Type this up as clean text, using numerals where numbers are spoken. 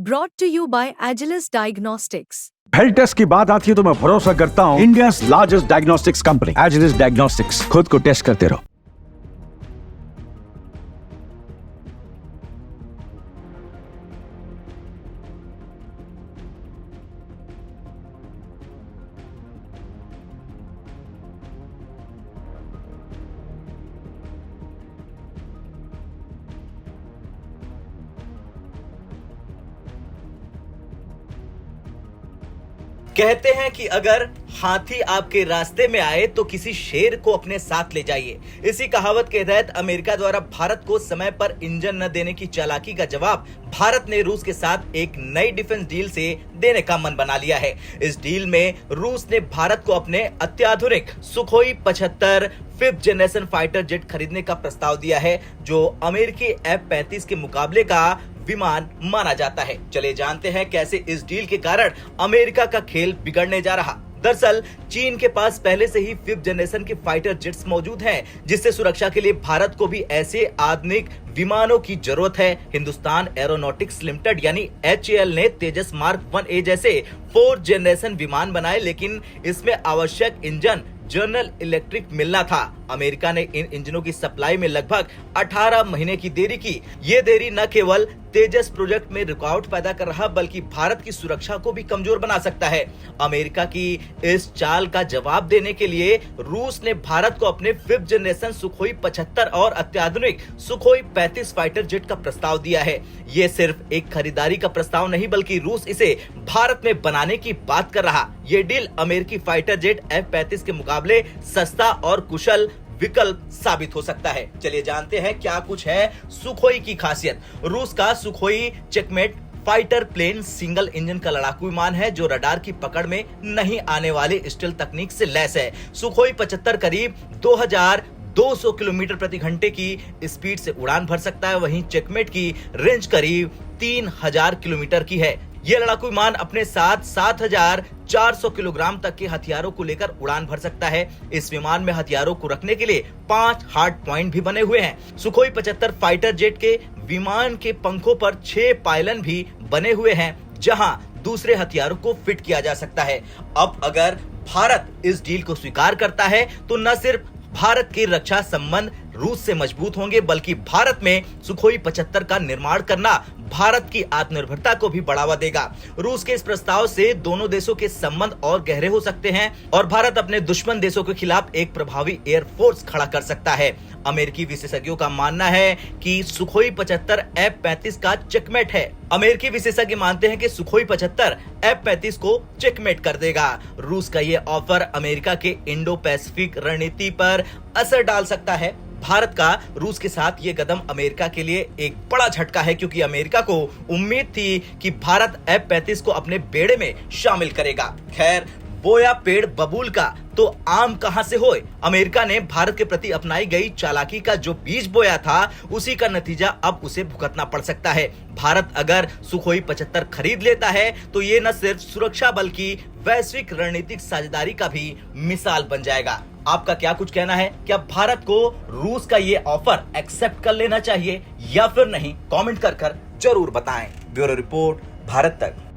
Brought to you by Agilus Diagnostics. Health test की बात आती है तो मैं भरोसा करता हूँ India largest diagnostics company Agilus diagnostics. खुद को टेस्ट करते रहो। कहते हैं कि अगर हाथी आपके रास्ते में आए तो किसी शेर को अपने साथ ले जाइए। इसी कहावत के तहत अमेरिका द्वारा भारत को समय पर इंजन न देने की चालाकी का जवाब भारत ने रूस के साथ एक नई डिफेंस डील से देने का मन बना लिया है। इस डील में रूस ने भारत को अपने अत्याधुनिक Sukhoi 75 5th generation fighter jet खरीदने का प्रस्ताव दिया है, जो अमेरिकी F-35 के मुकाबले का विमान माना जाता है। चले जानते हैं कैसे इस डील के कारण अमेरिका का खेल बिगड़ने जा रहा। दरअसल चीन के पास पहले से ही 5th जनरेशन के फाइटर जेट्स मौजूद हैं, जिससे सुरक्षा के लिए भारत को भी ऐसे आधुनिक विमानों की जरूरत है। हिंदुस्तान एरोनॉटिक्स लिमिटेड यानी HAL ने तेजस मार्क 1A जैसे 4th जनरेशन विमान बनाए, लेकिन इसमें आवश्यक इंजन जनरल इलेक्ट्रिक मिलना था। अमेरिका ने इन इंजनों की सप्लाई में लगभग 18 महीने की देरी की। ये देरी न केवल तेजस प्रोजेक्ट में रुकावट पैदा कर रहा, बल्कि भारत की सुरक्षा को भी कमजोर बना सकता है। अमेरिका की इस चाल का जवाब देने के लिए रूस ने भारत को अपने 5th जनरेशन सुखोई 75 और अत्याधुनिक सुखोई 35 फाइटर जेट का प्रस्ताव दिया है। ये सिर्फ एक खरीदारी का प्रस्ताव नहीं, बल्कि रूस इसे भारत में बनाने की बात कर रहा। ये डील अमेरिकी फाइटर जेट F-35 के मुकाबले सस्ता और कुशल विकल्प साबित हो सकता है। चलिए जानते हैं क्या कुछ है सुखोई की खासियत। रूस का Sukhoi checkmate fighter plane single engine का लड़ाकू विमान है, जो रडार की पकड़ में नहीं आने वाली स्टेल्थ तकनीक से लैस है। सुखोई 75 करीब 2200 किलोमीटर प्रति घंटे की स्पीड से उड़ान भर सकता है, वहीं चेकमेट की रेंज करीब 3000 किलोमीटर की है। यह लड़ाकू विमान अपने साथ 7400 किलोग्राम तक के हथियारों को लेकर उड़ान भर सकता है। इस विमान में हथियारों को रखने के लिए 5 हार्ड पॉइंट भी बने हुए हैं। सुखोई 75 फाइटर जेट के विमान के पंखों पर 6 पायलन भी बने हुए हैं, जहां दूसरे हथियारों को फिट किया जा सकता है। अब अगर भारत इस डील को स्वीकार करता है तो न सिर्फ भारत के रक्षा संबंध रूस से मजबूत होंगे, बल्कि भारत में सुखोई 75 का निर्माण करना भारत की आत्मनिर्भरता को भी बढ़ावा देगा। रूस के इस प्रस्ताव से दोनों देशों के संबंध और गहरे हो सकते हैं और भारत अपने दुश्मन देशों के खिलाफ एक प्रभावी एयरफोर्स खड़ा कर सकता है। अमेरिकी विशेषज्ञों का मानना है कि सुखोई 75 F-35 का चेकमेट है। अमेरिकी विशेषज्ञ मानते हैं कि सुखोई 75 F-35 को चेकमेट कर देगा। रूस का ये ऑफर अमेरिका के इंडो पैसिफिक रणनीति पर असर डाल सकता है। भारत का रूस के साथ ये कदम अमेरिका के लिए एक बड़ा झटका है, क्योंकि अमेरिका को उम्मीद थी कि भारत F-35 को अपने बेड़े में शामिल करेगा। खैर, बोया पेड़ बबूल का तो आम कहां से होए। अमेरिका ने भारत के प्रति अपनाई गई चालाकी का जो बीज बोया था, उसी का नतीजा अब उसे भुगतना पड़ सकता है। भारत अगर सुखोई 75 खरीद लेता है तो ये न सिर्फ सुरक्षा बल्कि वैश्विक रणनीतिक साझेदारी का भी मिसाल बन जाएगा। आपका क्या कुछ कहना है? क्या भारत को रूस का ये ऑफर एक्सेप्ट कर लेना चाहिए या फिर नहीं? कमेंट कर जरूर बताएं। ब्यूरो रिपोर्ट, भारत तक।